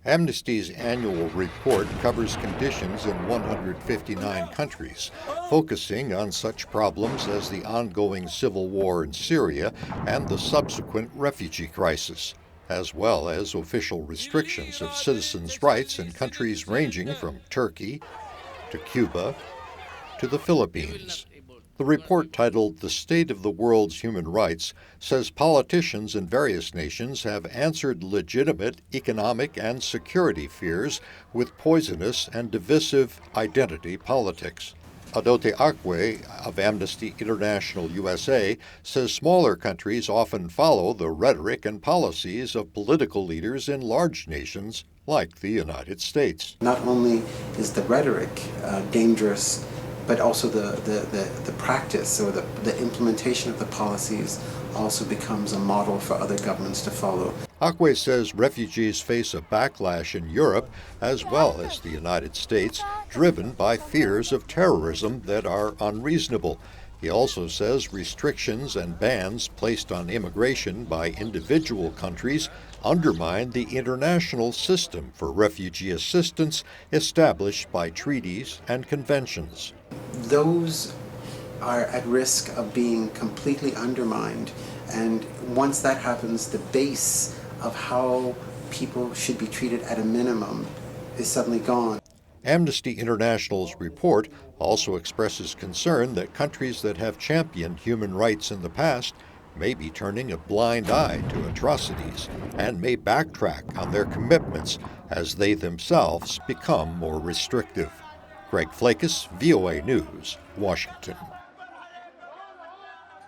Amnesty's annual report covers conditions in 159 countries, focusing on such problems as the ongoing civil war in Syria and the subsequent refugee crisis, as well as official restrictions of citizens' rights in countries ranging from Turkey to Cuba to the Philippines. The report, titled "The State of the World's Human Rights," says politicians in various nations have answered legitimate economic and security fears with poisonous and divisive identity politics. Adote Akwe of Amnesty International USA says smaller countries often follow the rhetoric and policies of political leaders in large nations like the United States. Not only is the rhetoric dangerous, but also the practice or the implementation of the policies also becomes a model for other governments to follow. Akwe says refugees face a backlash in Europe as well as the United States, driven by fears of terrorism that are unreasonable. He also says restrictions and bans placed on immigration by individual countries undermine the international system for refugee assistance established by treaties and conventions. Those are at risk of being completely undermined, and once that happens, the base of how people should be treated at a minimum is suddenly gone. Amnesty International's report also expresses concern that countries that have championed human rights in the past may be turning a blind eye to atrocities and may backtrack on their commitments as they themselves become more restrictive. Greg Flakus, VOA News, Washington.